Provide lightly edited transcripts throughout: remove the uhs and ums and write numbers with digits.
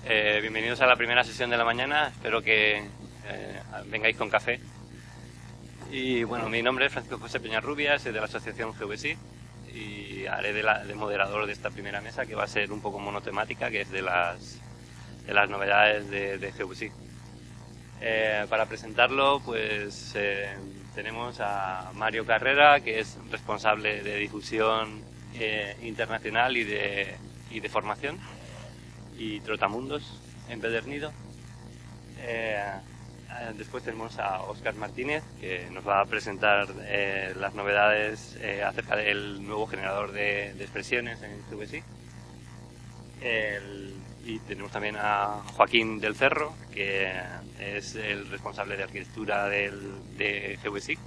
Bienvenidos a la primera sesión de la mañana. Espero que vengáis con café. Y bueno, mi nombre es Francisco José Peñarrubias, soy de la asociación GVSIG y haré de moderador de esta primera mesa, que va a ser un poco monotemática, que es de las novedades de GVSIG. Para presentarlo, pues tenemos a Mario Carrera, que es responsable de difusión internacional y de formación, y Trotamundos empedernido. Después tenemos a Óscar Martínez, que nos va a presentar las novedades acerca del nuevo generador de expresiones en GVSIG. Y tenemos también a Joaquín del Cerro, que es el responsable de arquitectura de GVSIG,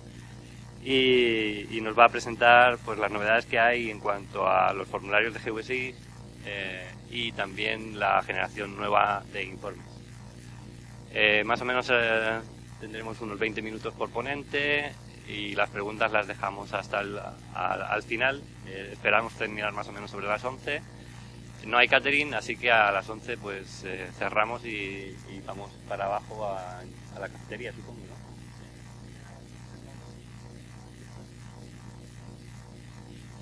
y nos va a presentar pues las novedades que hay en cuanto a los formularios de GVSIG y también la generación nueva de informes. Más o menos tendremos unos 20 minutos por ponente y las preguntas las dejamos hasta al final. Esperamos terminar más o menos sobre las 11. No hay catering, así que a las 11 pues cerramos y vamos para abajo a la cafetería, supongo, ¿no?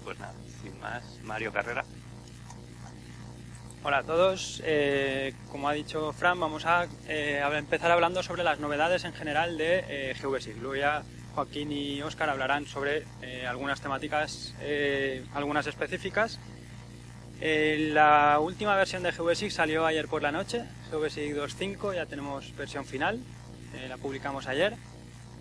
Pues nada, sin más, Mario Carrera. Hola a todos, como ha dicho Fran, vamos a empezar hablando sobre las novedades en general de GVSIG. Luego ya Joaquín y Óscar hablarán sobre algunas temáticas, algunas específicas. La última versión de GVSIG salió ayer por la noche, GVSIG 2.5, ya tenemos versión final, la publicamos ayer.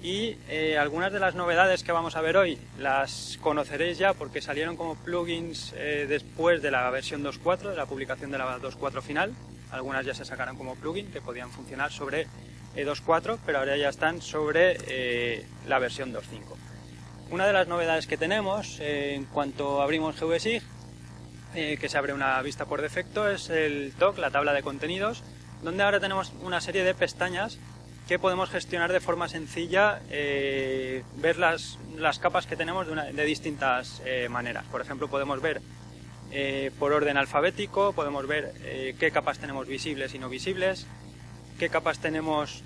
Y algunas de las novedades que vamos a ver hoy las conoceréis ya porque salieron como plugins después de la versión 2.4, de la publicación de la 2.4 final. Algunas ya se sacaron como plugin que podían funcionar sobre 2.4, pero ahora ya están sobre la versión 2.5. Una de las novedades que tenemos en cuanto abrimos GVSIG, que se abre una vista por defecto, es el TOC, la tabla de contenidos, donde ahora tenemos una serie de pestañas que podemos gestionar de forma sencilla, ver las capas que tenemos de distintas maneras. Por ejemplo, podemos ver por orden alfabético, podemos ver qué capas tenemos visibles y no visibles, qué capas tenemos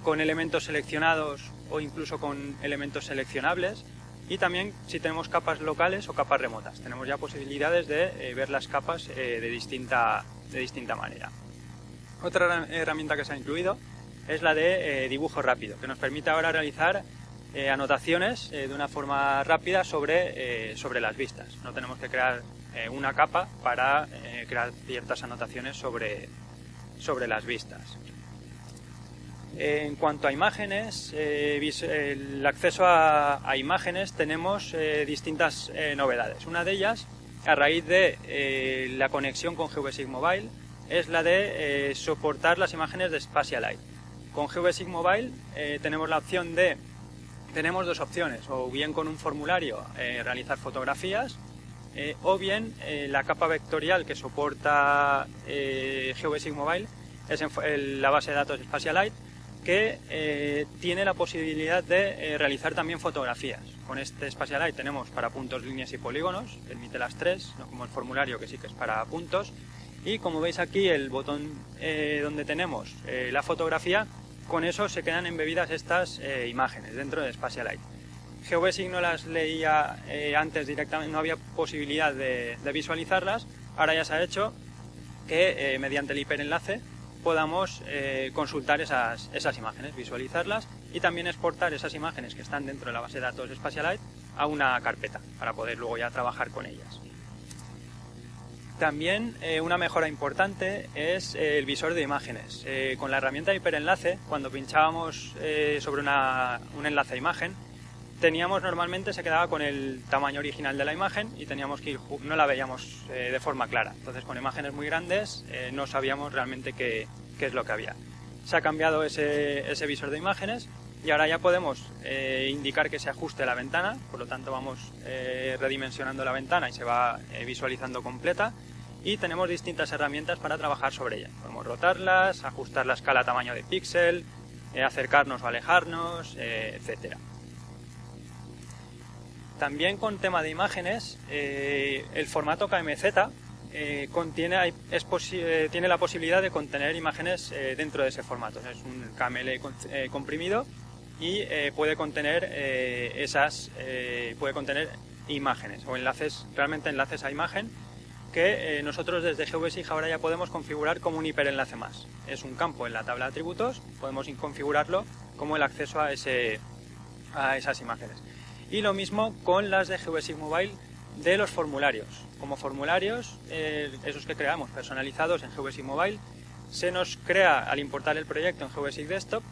con elementos seleccionados o incluso con elementos seleccionables, y también si tenemos capas locales o capas remotas. Tenemos ya posibilidades de ver las capas de distinta manera. Otra herramienta que se ha incluido es la de dibujo rápido, que nos permite ahora realizar anotaciones de una forma rápida sobre las vistas. No tenemos que crear una capa para crear ciertas anotaciones sobre las vistas. En cuanto a imágenes, el acceso a imágenes, tenemos distintas novedades. Una de ellas, a raíz de la conexión con GVSIG Mobile, es la de soportar las imágenes de Spatialite. Con GVSIG Mobile tenemos dos opciones, o bien con un formulario realizar fotografías, o bien la capa vectorial que soporta GVSIG Mobile es la base de datos Spatialite, que tiene la posibilidad de realizar también fotografías. Con este Spatialite tenemos para puntos, líneas y polígonos, permite las tres, no como el formulario que sí que es para puntos. Y como veis aquí, el botón donde tenemos la fotografía, con eso se quedan embebidas estas imágenes dentro de Spatialite. GVSIG no las leía antes directamente, no había posibilidad de visualizarlas. Ahora ya se ha hecho que mediante el hiperenlace podamos consultar esas imágenes, visualizarlas y también exportar esas imágenes que están dentro de la base de datos Spatialite a una carpeta para poder luego ya trabajar con ellas. También una mejora importante es el visor de imágenes. Con la herramienta de hiperenlace, cuando pinchábamos sobre un enlace a imagen, normalmente se quedaba con el tamaño original de la imagen y teníamos que no la veíamos de forma clara. Entonces, con imágenes muy grandes no sabíamos realmente qué es lo que había. Se ha cambiado ese visor de imágenes y ahora ya podemos indicar que se ajuste la ventana, por lo tanto vamos redimensionando la ventana y se va visualizando completa. Y tenemos distintas herramientas para trabajar sobre ella. Podemos rotarlas, ajustar la escala a tamaño de píxel, acercarnos o alejarnos, etc. También con tema de imágenes, el formato KMZ tiene la posibilidad de contener imágenes dentro de ese formato. Es un KML comprimido y puede contener imágenes o realmente enlaces a imagen que nosotros desde GVSIG ahora ya podemos configurar como un hiperenlace más. Es un campo en la tabla de atributos, podemos configurarlo como el acceso a esas imágenes. Y lo mismo con las de GVSIG Mobile de los formularios. Como formularios, esos que creamos personalizados en GVSIG Mobile, se nos crea al importar el proyecto en GVSIG Desktop,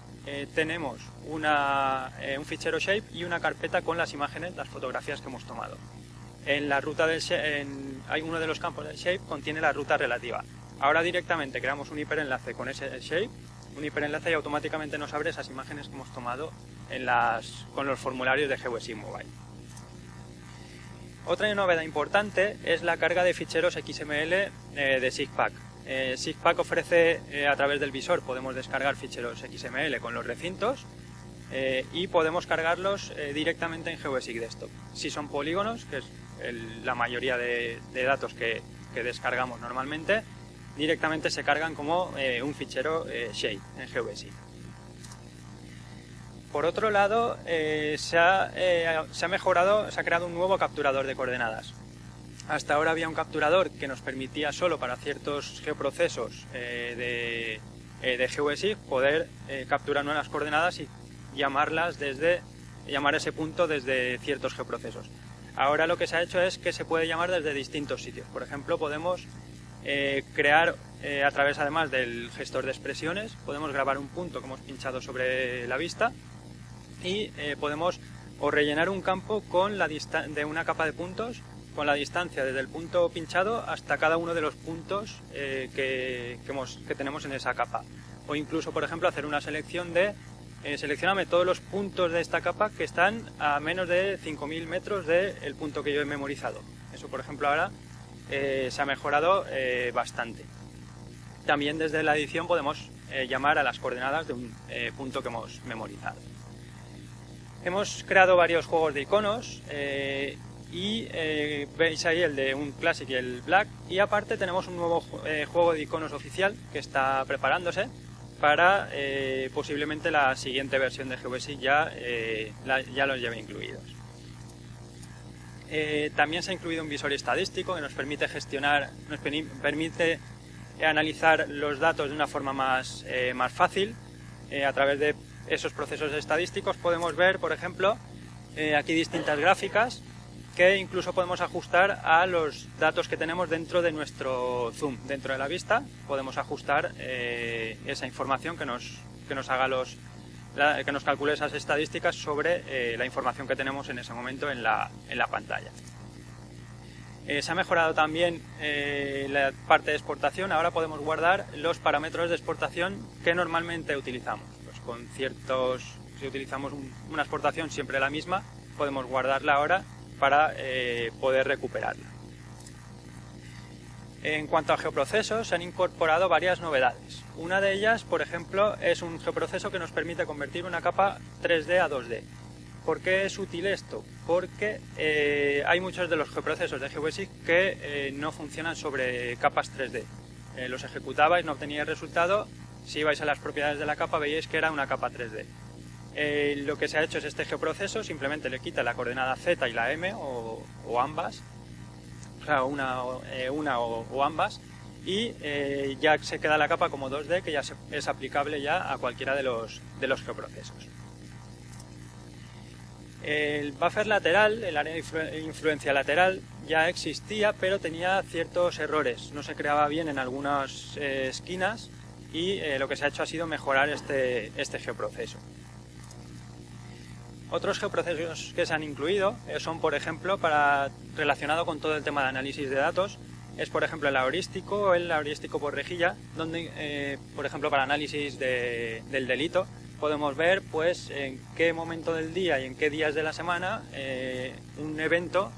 tenemos un fichero shape y una carpeta con las imágenes, las fotografías que hemos tomado. En la ruta hay uno de los campos del shape contiene la ruta relativa. Ahora directamente creamos un hiperenlace con ese shape, un hiperenlace y automáticamente nos abre esas imágenes que hemos tomado con los formularios de GVSIG Mobile. Otra novedad importante es la carga de ficheros XML de SIGPACK. SIGPACK ofrece a través del visor, podemos descargar ficheros XML con los recintos y podemos cargarlos directamente en GVSIG Desktop. Si son polígonos, que es la mayoría de datos que descargamos normalmente, directamente se cargan como un fichero shape en GVSIG. Por otro lado, se ha creado un nuevo capturador de coordenadas. Hasta ahora había un capturador que nos permitía solo para ciertos geoprocesos de GVSIG poder capturar nuevas coordenadas y llamar ese punto desde ciertos geoprocesos. Ahora lo que se ha hecho es que se puede llamar desde distintos sitios. Por ejemplo, podemos crear a través además del gestor de expresiones, podemos grabar un punto que hemos pinchado sobre la vista y podemos o rellenar un campo de una capa de puntos con la distancia desde el punto pinchado hasta cada uno de los puntos que tenemos en esa capa. O incluso, por ejemplo, hacer una selección seleccioname todos los puntos de esta capa que están a menos de 5.000 metros del punto que yo he memorizado. Eso, por ejemplo, ahora se ha mejorado bastante. También desde la edición podemos llamar a las coordenadas de un punto que hemos memorizado. Hemos creado varios juegos de iconos y veis ahí el de un Classic y el Black, y aparte tenemos un nuevo juego de iconos oficial que está preparándose para posiblemente la siguiente versión de GVSIG ya los lleve incluidos. También se ha incluido un visor estadístico que nos permite permite analizar los datos de una forma más fácil. A través de esos procesos estadísticos podemos ver, por ejemplo, aquí distintas gráficas que incluso podemos ajustar a los datos que tenemos dentro de nuestro zoom, dentro de la vista. Podemos ajustar esa información que nos calcule esas estadísticas sobre la información que tenemos en ese momento en la pantalla. Se ha mejorado también la parte de exportación. Ahora podemos guardar los parámetros de exportación que normalmente utilizamos. Si utilizamos una exportación siempre la misma, podemos guardarla ahora para poder recuperarla. En cuanto a geoprocesos, se han incorporado varias novedades. Una de ellas, por ejemplo, es un geoproceso que nos permite convertir una capa 3D a 2D. ¿Por qué es útil esto? Porque hay muchos de los geoprocesos de GVSIG que no funcionan sobre capas 3D. Los ejecutabais, no obteníais resultado. Si ibais a las propiedades de la capa, veíais que era una capa 3D. Lo que se ha hecho es este geoproceso, simplemente le quita la coordenada Z y la M o ambas, o sea, una o ambas, y ya se queda la capa como 2D, que ya es aplicable ya a cualquiera de los geoprocesos. El buffer lateral, el área de influencia lateral, ya existía, pero tenía ciertos errores. No se creaba bien en algunas esquinas y lo que se ha hecho ha sido mejorar este geoproceso. Otros geoprocesos que se han incluido son, por ejemplo, relacionado con todo el tema de análisis de datos, es por ejemplo el heurístico por rejilla, donde, por ejemplo, para análisis del delito, podemos ver pues en qué momento del día y en qué días de la semana un evento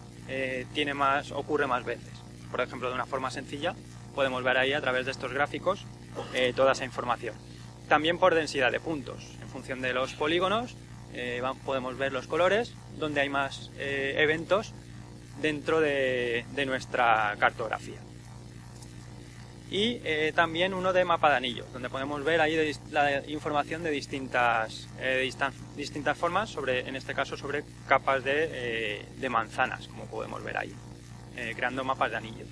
ocurre más veces. Por ejemplo, de una forma sencilla, podemos ver ahí a través de estos gráficos toda esa información. También por densidad de puntos, en función de los polígonos, podemos ver los colores donde hay más eventos dentro de nuestra cartografía. y también uno de mapa de anillos, donde podemos ver ahí la información de distintas formas, en este caso sobre capas de manzanas, como podemos ver ahí, creando mapas de anillos.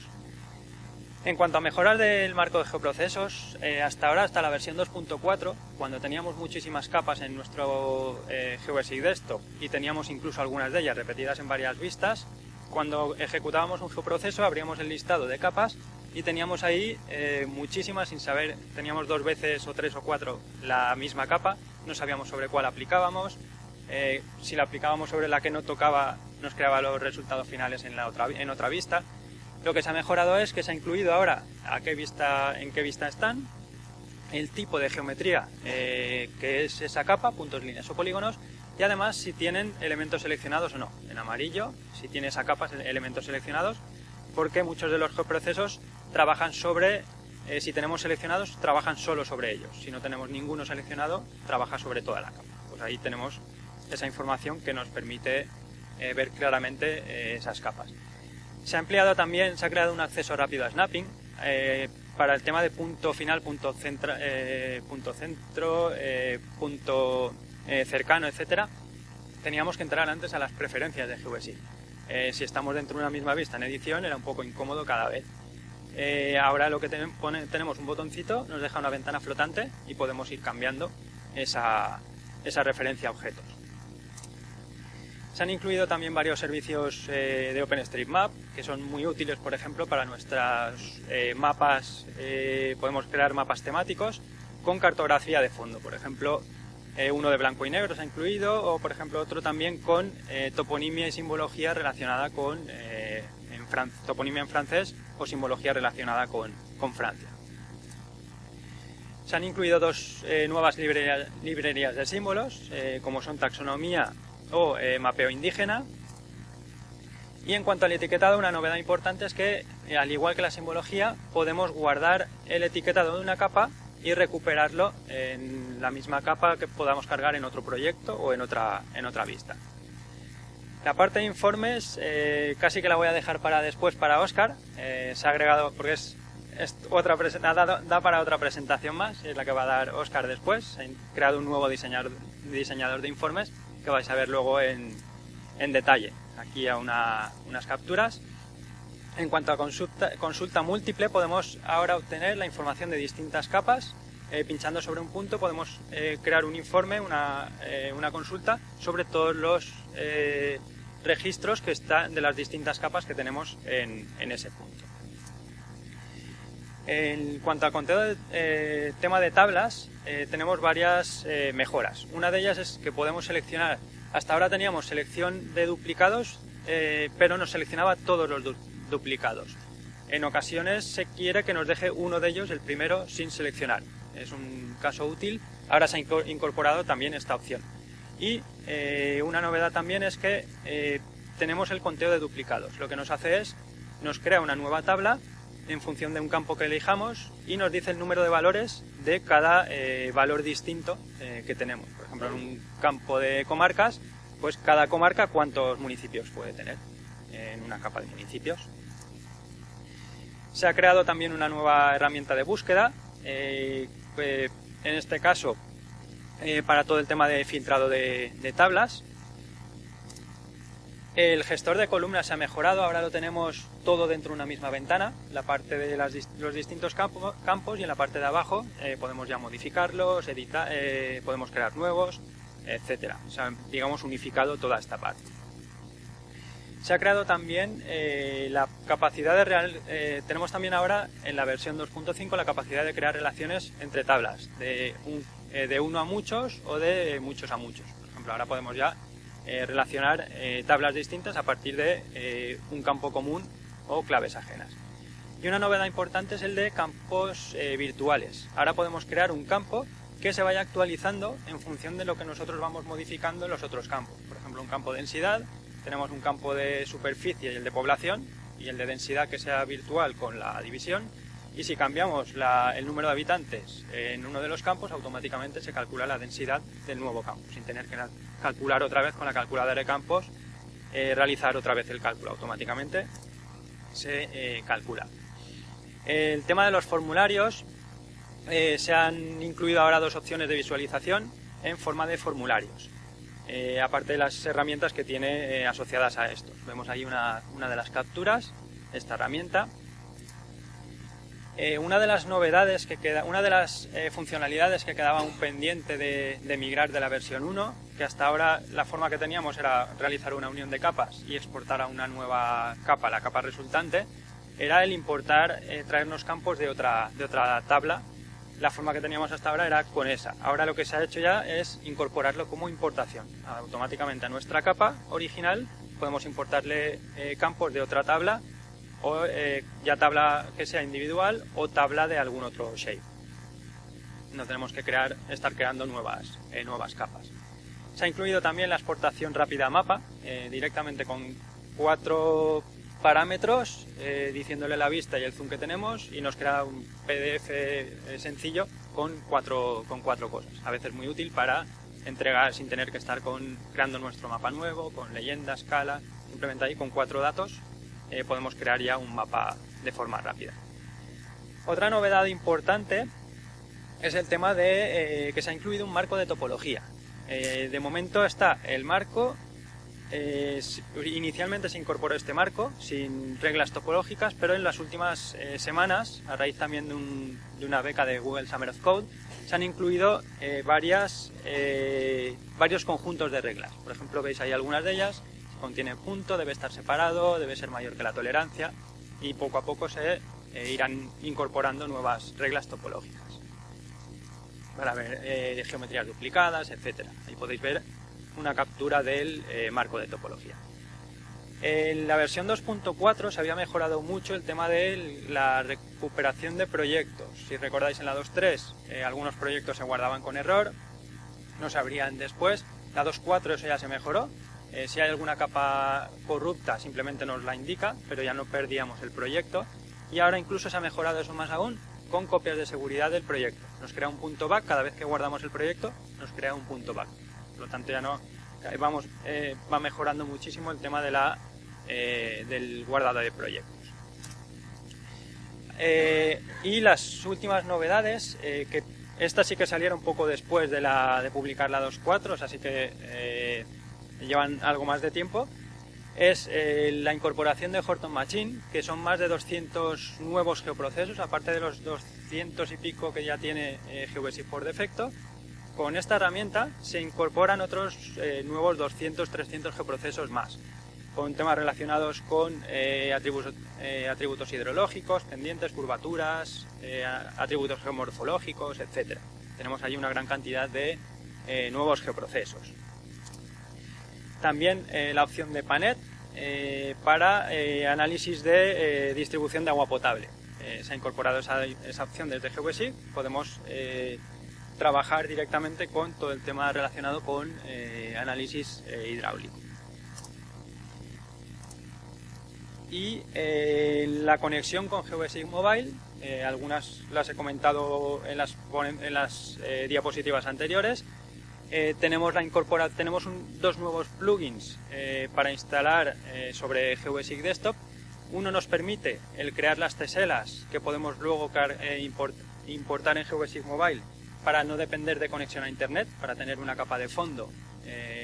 En cuanto a mejoras del marco de geoprocesos, hasta ahora, hasta la versión 2.4, cuando teníamos muchísimas capas en nuestro GeoBasic Desktop y teníamos incluso algunas de ellas repetidas en varias vistas, cuando ejecutábamos un geoproceso abríamos el listado de capas y teníamos ahí muchísimas sin saber, teníamos 2 veces o 3 o 4 la misma capa, no sabíamos sobre cuál aplicábamos, si la aplicábamos sobre la que no tocaba nos creaba los resultados finales en otra vista. Lo que se ha mejorado es que se ha incluido ahora en qué vista están, el tipo de geometría que es esa capa, puntos, líneas o polígonos, y además si tienen elementos seleccionados o no. En amarillo, si tiene esa capa, elementos seleccionados, porque muchos de los geoprocesos trabajan si tenemos seleccionados, trabajan solo sobre ellos. Si no tenemos ninguno seleccionado, trabaja sobre toda la capa. Pues ahí tenemos esa información que nos permite ver claramente esas capas. Se ha creado un acceso rápido a snapping para el tema de punto final, punto centro, punto cercano, etcétera. Teníamos que entrar antes a las preferencias de GeoBasic. Si estamos dentro de una misma vista en edición era un poco incómodo cada vez. Ahora lo que tenemos un botoncito, nos deja una ventana flotante y podemos ir cambiando esa referencia a objetos. Se han incluido también varios servicios de OpenStreetMap que son muy útiles, por ejemplo, para nuestras mapas. Podemos crear mapas temáticos con cartografía de fondo, por ejemplo, uno de blanco y negro se ha incluido, o por ejemplo otro también con toponimia y simbología relacionada con toponimia en francés o simbología relacionada con Francia. Se han incluido 2 nuevas librerías de símbolos, como son taxonomía o mapeo indígena. Y en cuanto al etiquetado, una novedad importante es que, al igual que la simbología, podemos guardar el etiquetado de una capa y recuperarlo en la misma capa que podamos cargar en otro proyecto o en otra vista. La parte de informes casi que la voy a dejar para después para Óscar. Se ha agregado, porque da para otra presentación más, es la que va a dar Óscar después. Se ha creado un nuevo diseñador de informes que vais a ver luego en detalle. Aquí a unas capturas. En cuanto a consulta múltiple, podemos ahora obtener la información de distintas capas. Pinchando sobre un punto podemos crear un informe, una consulta sobre todos los registros que están de las distintas capas que tenemos en ese punto. En cuanto al contenido tema de tablas, tenemos varias mejoras. Una de ellas es que podemos seleccionar, hasta ahora teníamos selección de duplicados, pero nos seleccionaba todos los duplicados. En ocasiones se quiere que nos deje uno de ellos, el primero, sin seleccionar. Es un caso útil. Ahora se ha incorporado también esta opción. Y una novedad también es que tenemos el conteo de duplicados. Lo que nos hace es, nos crea una nueva tabla en función de un campo que elijamos y nos dice el número de valores de cada valor distinto que tenemos. Por ejemplo, en un campo de comarcas, pues cada comarca cuántos municipios puede tener en una capa de municipios. Se ha creado también una nueva herramienta de búsqueda, en este caso para todo el tema de filtrado de tablas. El gestor de columnas se ha mejorado, ahora lo tenemos todo dentro de una misma ventana, la parte de los distintos campos, y en la parte de abajo podemos ya modificarlos, editar, podemos crear nuevos, etcétera. O sea, digamos, unificado toda esta parte. Se ha creado también la capacidad de tenemos también ahora en la versión 2.5 la capacidad de crear relaciones entre tablas, de uno a muchos o de muchos a muchos. Por ejemplo, ahora podemos ya relacionar tablas distintas a partir de un campo común o claves ajenas. Y una novedad importante es el de campos virtuales. Ahora podemos crear un campo que se vaya actualizando en función de lo que nosotros vamos modificando en los otros campos. Por ejemplo, un campo de densidad, tenemos un campo de superficie y el de población, y el de densidad que sea virtual con la división. Y si cambiamos el número de habitantes en uno de los campos, automáticamente se calcula la densidad del nuevo campo, sin tener que calcular otra vez con la calculadora de campos, realizar otra vez el cálculo. Automáticamente se calcula. El tema de los formularios, se han incluido ahora dos opciones de visualización en forma de formularios, aparte de las herramientas que tiene asociadas a estos. Vemos ahí una de las capturas, esta herramienta. Una de las novedades una de las funcionalidades que quedaba aún pendiente de migrar de la versión 1, que hasta ahora la forma que teníamos era realizar una unión de capas y exportar a una nueva capa, la capa resultante, era el importar, traernos campos de otra tabla. La forma que teníamos hasta ahora era con esa. Ahora lo que se ha hecho ya es incorporarlo como importación. Automáticamente a nuestra capa original podemos importarle campos de otra tabla, o ya tabla que sea individual o tabla de algún otro shape. No tenemos que estar creando nuevas capas. Se ha incluido también la exportación rápida a mapa, directamente con 4 parámetros, diciéndole la vista y el zoom que tenemos, y nos crea un PDF sencillo con cuatro cosas. A veces muy útil para entregar sin tener que estar creando nuestro mapa nuevo, con leyenda, escala. Simplemente ahí con 4 datos podemos crear ya un mapa de forma rápida. Otra novedad importante es el tema de que se ha incluido un marco de topología. De momento está el marco. Inicialmente se incorporó este marco sin reglas topológicas, pero en las últimas semanas, a raíz también de una beca de Google Summer of Code, se han incluido varios conjuntos de reglas. Por ejemplo, veis ahí algunas de ellas. Contiene punto, debe estar separado, debe ser mayor que la tolerancia, y poco a poco se irán incorporando nuevas reglas topológicas para ver geometrías duplicadas, etcétera. Ahí podéis ver una captura del marco de topología. En la versión 2.4 se había mejorado mucho el tema de la recuperación de proyectos. Si recordáis, en la 2.3 algunos proyectos se guardaban con error, no se abrían después. La 2.4 eso ya se mejoró. Si hay alguna capa corrupta simplemente nos la indica, pero ya no perdíamos el proyecto. Y ahora incluso se ha mejorado eso más aún con copias de seguridad del proyecto. Nos crea un punto back, cada vez que guardamos el proyecto nos crea un punto back. Por lo tanto ya no va mejorando muchísimo el tema del guardado de proyectos. Y las últimas novedades, que estas sí que salieron poco después de publicar la 2.4, así que llevan algo más de tiempo, es la incorporación de Horton Machine, que son más de 200 nuevos geoprocesos, aparte de los 200 y pico que ya tiene GeoBasic por defecto. Con esta herramienta se incorporan otros nuevos 200-300 geoprocesos más, con temas relacionados con atributos hidrológicos, pendientes, curvaturas, atributos geomorfológicos, etc. Tenemos allí una gran cantidad de nuevos geoprocesos. También la opción de PANET para análisis de distribución de agua potable. Se ha incorporado esa opción desde GeoBasic. Podemos trabajar directamente con todo el tema relacionado con análisis hidráulico. Y la conexión con GeoBasic Mobile, algunas las he comentado en las diapositivas anteriores. Tenemos dos nuevos plugins para instalar sobre GeoBasic Desktop. Uno nos permite el crear las teselas que podemos luego importar en GeoBasic Mobile para no depender de conexión a internet, para tener una capa de fondo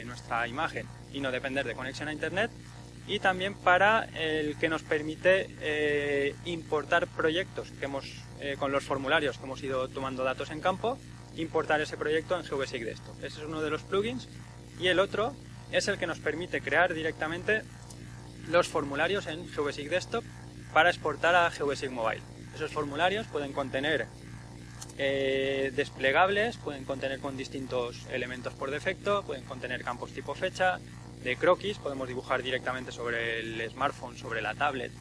nuestra imagen y no depender de conexión a internet. Y también para el que nos permite importar proyectos que con los formularios que hemos ido tomando datos en campo, importar ese proyecto en GeoBasic Desktop. Ese es uno de los plugins, y el otro es el que nos permite crear directamente los formularios en GeoBasic Desktop para exportar a GeoBasic Mobile. Esos formularios pueden contener desplegables, pueden contener con distintos elementos por defecto, pueden contener campos tipo fecha, de croquis, podemos dibujar directamente sobre el smartphone, sobre la tablet.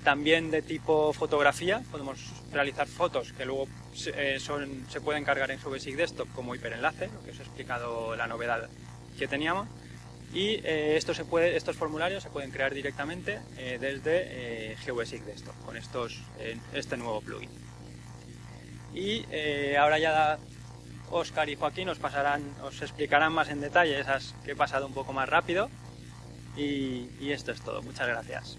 También de tipo fotografía, podemos realizar fotos que luego se pueden cargar en GeoBasic Desktop como hiperenlace, lo que os he explicado, la novedad que teníamos. Y estos formularios se pueden crear directamente desde GeoBasic Desktop con este nuevo plugin. Y ahora ya Óscar y Joaquín os explicarán más en detalle esas que he pasado un poco más rápido. Y esto es todo. Muchas gracias.